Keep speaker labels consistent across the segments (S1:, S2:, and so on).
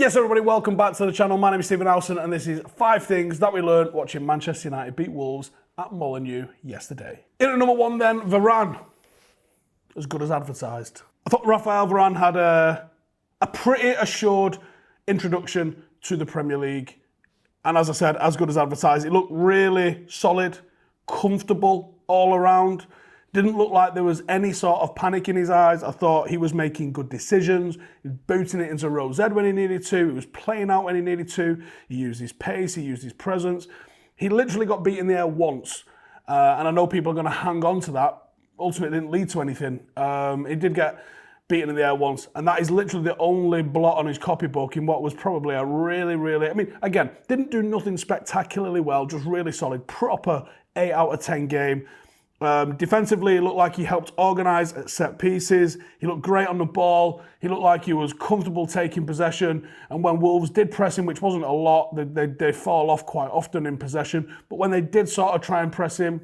S1: Yes, everybody, welcome back to the channel. My name is Stephen Howson, and this is 5 things that we learned watching Manchester United beat Wolves at Molineux yesterday. In at number 1 then, Varane. As good as advertised. I thought Rafael Varane had a pretty assured introduction to the Premier League. And as I said, as good as advertised. It looked really solid, comfortable all around. Didn't look like there was any sort of panic in his eyes. I thought he was making good decisions. He was booting it into row Z when he needed to. He was playing out when he needed to. He used his pace. He used his presence. He literally got beat in the air once. And I know people are going to hang on to that. Ultimately, it didn't lead to anything. He did get beaten in the air once. And that is literally the only blot on his copybook in what was probably a really, I mean, again, didn't do nothing spectacularly well. Just really solid, proper 8 out of 10 game. Defensively, it looked like he helped organise at set pieces. He looked great on the ball. He looked like he was comfortable taking possession. And when Wolves did press him, which wasn't a lot, they fall off quite often in possession. But when they did sort of try and press him,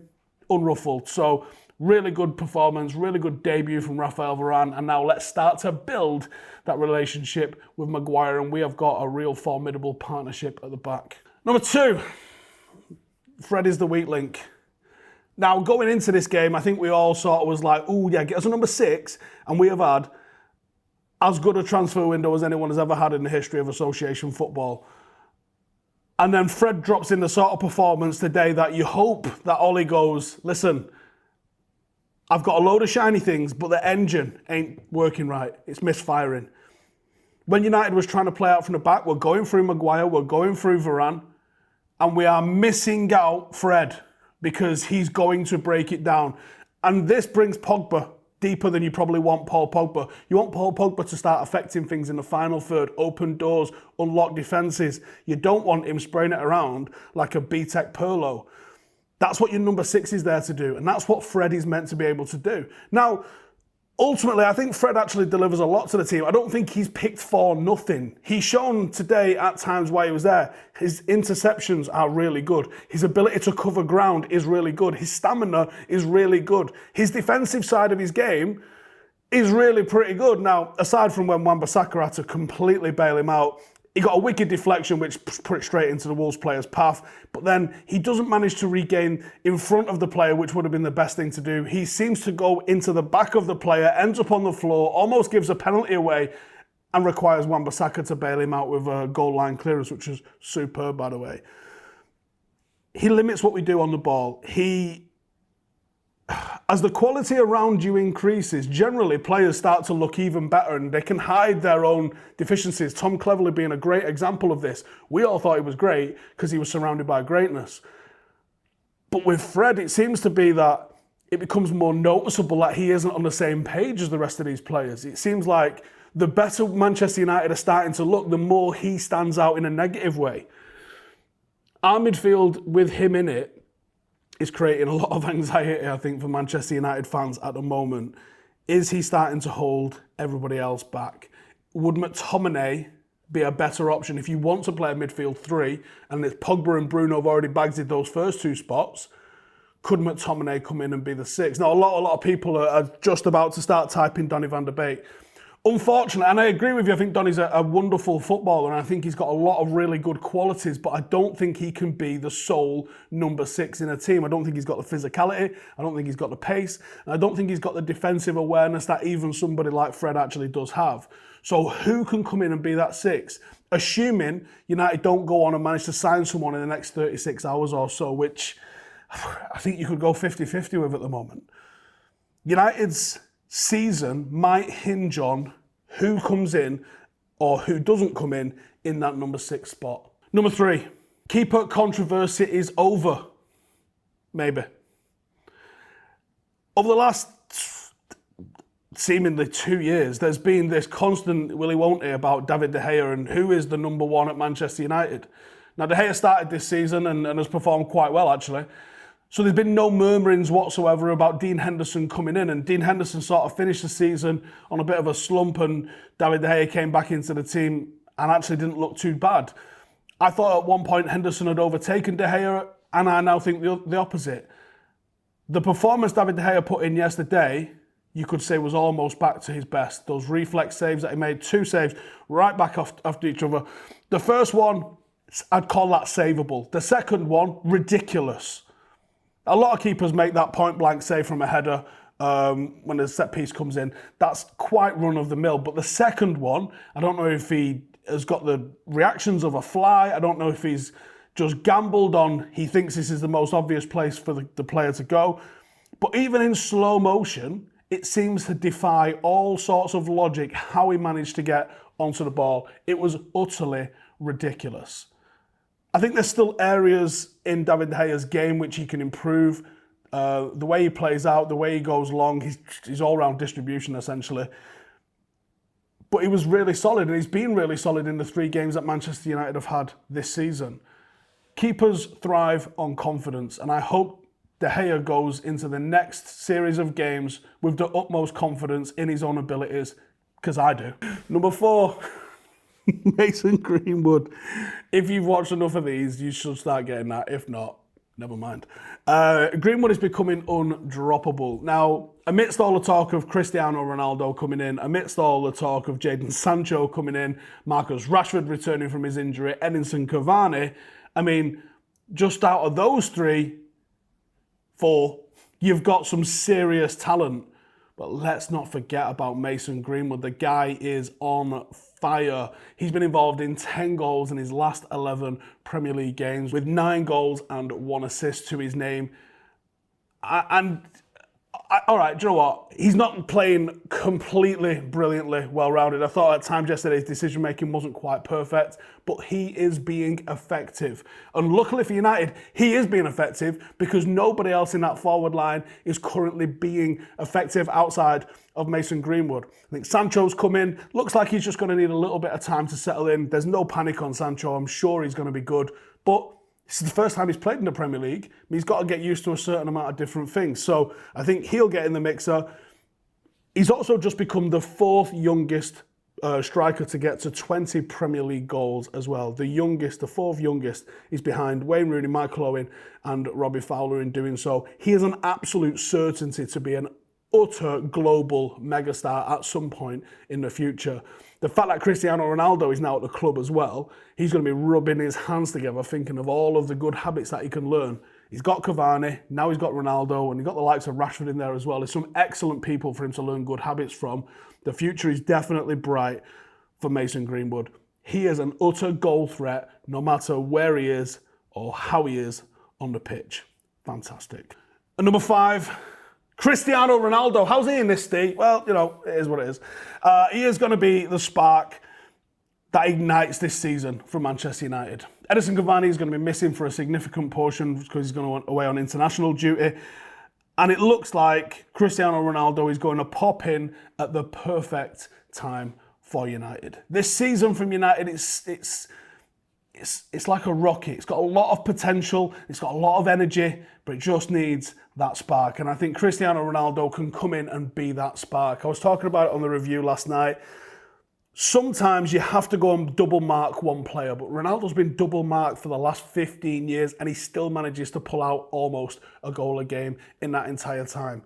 S1: unruffled. So really good performance, really good debut from Rafael Varane. And now let's start to build that relationship with Maguire. And we have got a real formidable partnership at the back. Number 2, Fred is the weak link. Now, going into this game, I think we all sort of was like, oh yeah, get us a number 6. And we have had as good a transfer window as anyone has ever had in the history of association football. And then Fred drops in the sort of performance today that you hope that Ollie goes, listen, I've got a load of shiny things, but the engine ain't working right. It's misfiring. When United was trying to play out from the back, we're going through Maguire, we're going through Varane, and we are missing out Fred, because he's going to break it down. And this brings Pogba deeper than you probably want Paul Pogba. You want Paul Pogba to start affecting things in the final third, open doors, unlock defences. You don't want him spraying it around like a B-Tech Perlo. That's what your number 6 is there to do, and that's what Fred is meant to be able to do. Now, ultimately, I think Fred actually delivers a lot to the team. I don't think he's picked for nothing. He's shown today at times while he was there, his interceptions are really good. His ability to cover ground is really good. His stamina is really good. His defensive side of his game is really pretty good. Now, aside from when Wan-Bissaka had to completely bail him out, he got a wicked deflection which put it straight into the Wolves player's path, but then he doesn't manage to regain in front of the player, which would have been the best thing to do. He seems to go into the back of the player, ends up on the floor, almost gives a penalty away, and requires Wan-Bissaka to bail him out with a goal line clearance, which was superb, by the way. He limits what we do on the ball. As the quality around you increases, generally players start to look even better and they can hide their own deficiencies. Tom Cleverley being a great example of this. We all thought he was great because he was surrounded by greatness. But with Fred, it seems to be that it becomes more noticeable that he isn't on the same page as the rest of these players. It seems like the better Manchester United are starting to look, the more he stands out in a negative way. Our midfield with him in it is creating a lot of anxiety, I think, for Manchester United fans at the moment. Is he starting to hold everybody else back? Would McTominay be a better option if you want to play a midfield 3 and it's Pogba and Bruno have already bagged those first 2 spots? Could McTominay come in and be the 6? Now, a lot of people are just about to start typing Donny van de Beek. Unfortunately, and I agree with you, I think Donny's a wonderful footballer and I think he's got a lot of really good qualities, but I don't think he can be the sole number 6 in a team. I don't think he's got the physicality, I don't think he's got the pace, and I don't think he's got the defensive awareness that even somebody like Fred actually does have. So who can come in and be that 6? Assuming United don't go on and manage to sign someone in the next 36 hours or so, which I think you could go 50-50 with at the moment. United's season might hinge on who comes in or who doesn't come in that number 6 spot. Number 3, keeper controversy is over. Maybe. Over the last seemingly 2 years, there's been this constant willy won't about David De Gea and who is the number 1 at Manchester United. Now, De Gea started this season and has performed quite well, actually. So there's been no murmurings whatsoever about Dean Henderson coming in, and Dean Henderson sort of finished the season on a bit of a slump, and David De Gea came back into the team and actually didn't look too bad. I thought at one point Henderson had overtaken De Gea, and I now think the opposite. The performance David De Gea put in yesterday you could say was almost back to his best. Those reflex saves that he made, 2 saves right back after each other. The first one, I'd call that savable. The second one, ridiculous. A lot of keepers make that point-blank save from a header when a set piece comes in. That's quite run-of-the-mill. But the second one, I don't know if he has got the reactions of a fly. I don't know if he's just gambled on he thinks this is the most obvious place for the player to go. But even in slow motion, it seems to defy all sorts of logic how he managed to get onto the ball. It was utterly ridiculous. I think there's still areas in David De Gea's game which he can improve. The way he plays out, the way he goes long, his all-round distribution essentially. But he was really solid, and he's been really solid in the 3 games that Manchester United have had this season. Keepers thrive on confidence, and I hope De Gea goes into the next series of games with the utmost confidence in his own abilities, because I do. Number 4. Mason Greenwood. If you've watched enough of these, you should start getting that. If not, never mind. Greenwood is becoming undroppable. Now, amidst all the talk of Cristiano Ronaldo coming in, amidst all the talk of Jadon Sancho coming in, Marcus Rashford returning from his injury, Edinson Cavani, I mean, just out of those 4, you've got some serious talent. But let's not forget about Mason Greenwood. The guy is on fire. He's been involved in 10 goals in his last 11 Premier League games with 9 goals and 1 assist to his name. All right, do you know what? He's not playing completely brilliantly well-rounded. I thought at times yesterday his decision-making wasn't quite perfect, but he is being effective. And luckily for United, he is being effective because nobody else in that forward line is currently being effective outside of Mason Greenwood. I think Sancho's come in. Looks like he's just going to need a little bit of time to settle in. There's no panic on Sancho. I'm sure he's going to be good. But this is the first time he's played in the Premier League. He's got to get used to a certain amount of different things. So I think he'll get in the mixer. He's also just become the 4th youngest striker to get to 20 Premier League goals as well. The youngest, the 4th youngest, is behind Wayne Rooney, Michael Owen and Robbie Fowler in doing so. He is an absolute certainty to be an utter global megastar at some point in the future. The fact that Cristiano Ronaldo is now at the club as well, he's going to be rubbing his hands together thinking of all of the good habits that he can learn. He's got Cavani, now he's got Ronaldo, and he's got the likes of Rashford in there as well. There's some excellent people for him to learn good habits from. The future is definitely bright for Mason Greenwood. He is an utter goal threat no matter where he is or how he is on the pitch. Fantastic. And number 5, Cristiano Ronaldo. How's he in this, Steve? Well, you know, it is what it is. He is going to be the spark that ignites this season from Manchester United. Edinson Cavani is going to be missing for a significant portion because he's going away on international duty. And it looks like Cristiano Ronaldo is going to pop in at the perfect time for United. This season from United, it's like a rocket. It's got a lot of potential. It's got a lot of energy, but it just needs that spark. And I think Cristiano Ronaldo can come in and be that spark. I was talking about it on the review last night. Sometimes you have to go and double mark one player, but Ronaldo's been double marked for the last 15 years and he still manages to pull out almost a goal a game in that entire time.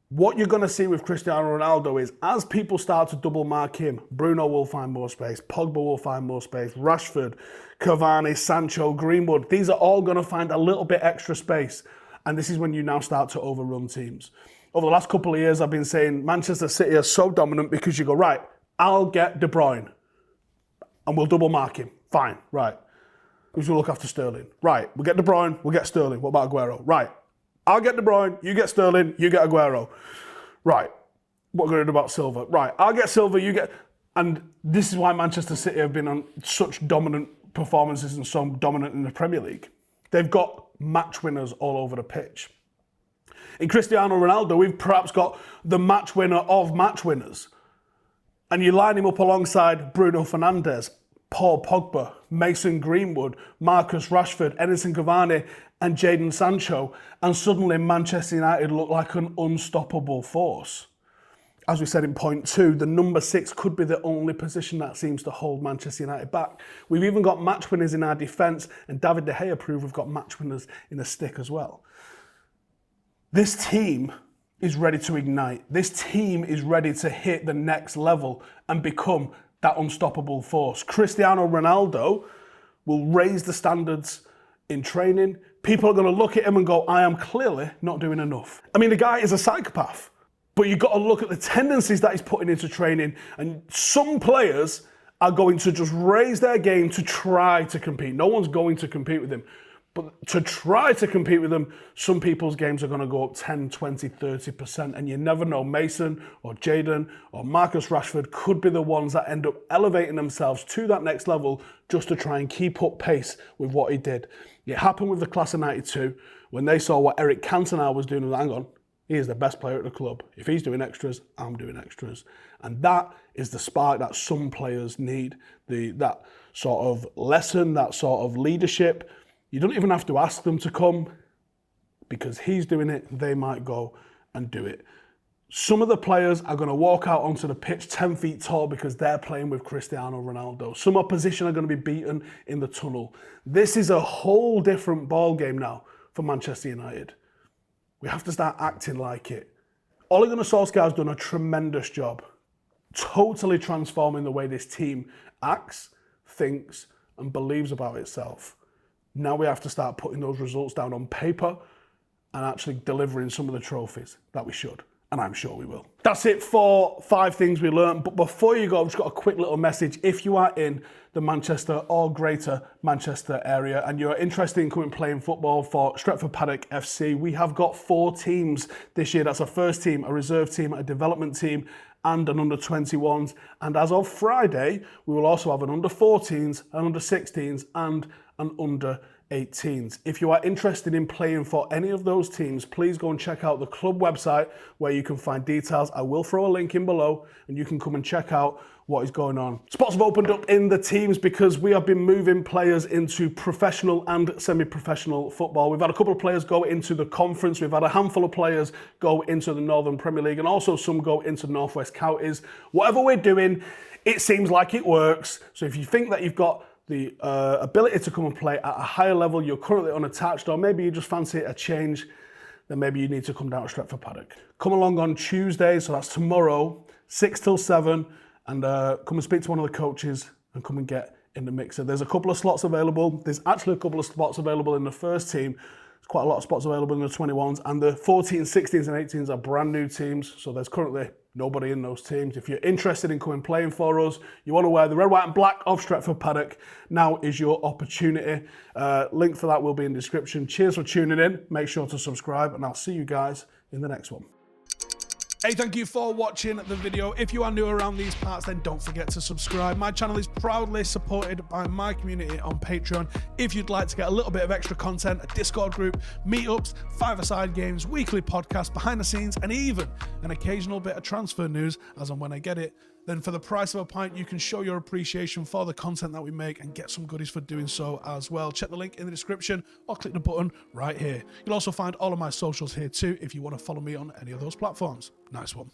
S1: What you're going to see with Cristiano Ronaldo is as people start to double mark him, Bruno will find more space, Pogba will find more space, Rashford, Cavani, Sancho, Greenwood, these are all going to find a little bit extra space. And this is when you now start to overrun teams. Over the last couple of years, I've been saying Manchester City are so dominant because you go, right, I'll get De Bruyne and we'll double mark him. Fine, right. Who's going to look after Sterling? Right, we'll get De Bruyne, we'll get Sterling. What about Aguero? Right, I'll get De Bruyne, you get Sterling, you get Aguero. Right, what are we going to do about Silva? Right, I'll get Silva, you get... And this is why Manchester City have been on such dominant performances and so dominant in the Premier League. They've got match winners all over the pitch. In Cristiano Ronaldo, we've perhaps got the match winner of match winners. And you line him up alongside Bruno Fernandes, Paul Pogba, Mason Greenwood, Marcus Rashford, Edinson Cavani and Jadon Sancho, and suddenly Manchester United look like an unstoppable force. As we said in point 2, the number 6 could be the only position that seems to hold Manchester United back. We've even got match winners in our defence, and David De Gea proved we've got match winners in the stick as well. This team is ready to ignite. This team is ready to hit the next level and become that unstoppable force. Cristiano Ronaldo will raise the standards in training. People are going to look at him and go, I am clearly not doing enough. I mean, the guy is a psychopath, but you've got to look at the tendencies that he's putting into training. And some players are going to just raise their game to try to compete. No one's going to compete with him. But to try to compete with them, some people's games are going to go up 10, 20, 30%. And you never know, Mason or Jadon or Marcus Rashford could be the ones that end up elevating themselves to that next level just to try and keep up pace with what he did. It happened with the class of 92 when they saw what Eric Cantona was doing. Hang on, he is the best player at the club. If he's doing extras, I'm doing extras. And that is the spark that some players need. That sort of lesson, that sort of leadership. You don't even have to ask them to come because he's doing it. They might go and do it. Some of the players are going to walk out onto the pitch 10 feet tall because they're playing with Cristiano Ronaldo. Some opposition are going to be beaten in the tunnel. This is a whole different ball game now for Manchester United. We have to start acting like it. Ole Gunnar Solskjaer has done a tremendous job, totally transforming the way this team acts, thinks, and believes about itself. Now we have to start putting those results down on paper and actually delivering some of the trophies that we should. And I'm sure we will. That's it for 5 things we learned. But before you go, I've just got a quick little message. If you are in the Manchester or Greater Manchester area and you're interested in coming playing football for Stretford Paddock FC, we have got 4 teams this year. That's a first team, a reserve team, a development team, and an under-21s. And as of Friday, we will also have an under-14s, an under-16s, and an under-18s. If you are interested in playing for any of those teams, please go and check out the club website where you can find details. I will throw a link in below and you can come and check out what is going on. Spots have opened up in the teams because we have been moving players into professional and semi-professional football. We've had a couple of players go into the conference. We've had a handful of players go into the Northern Premier League and also some go into Northwest Counties. Whatever we're doing, it seems like it works. So if you think that you've got the ability to come and play at a higher level, you're currently unattached, or maybe you just fancy a change, then maybe you need to come down to Stretford Paddock. Come along on Tuesday, so that's tomorrow, 6 till 7, and come and speak to one of the coaches and come and get in the mixer. There's a couple of slots available. There's actually a couple of spots available in the first team. There's quite a lot of spots available in the 21s, and the 14s, 16s, and 18s are brand new teams, so there's currently nobody in those teams. If you're interested in coming playing for us, you want to wear the red, white and black of Stretford Paddock, now is your opportunity. Link for that will be in the description. Cheers for tuning in. Make sure to subscribe and I'll see you guys in the next one. Hey, thank you for watching the video. If you are new around these parts, then don't forget to subscribe. My channel is proudly supported by my community on Patreon. If you'd like to get a little bit of extra content, a Discord group, meetups, 5-a-side games, weekly podcasts, behind the scenes, and even an occasional bit of transfer news as and when I get it, then for the price of a pint, you can show your appreciation for the content that we make and get some goodies for doing so as well. Check the link in the description or click the button right here. You'll also find all of my socials here too if you want to follow me on any of those platforms. Nice one.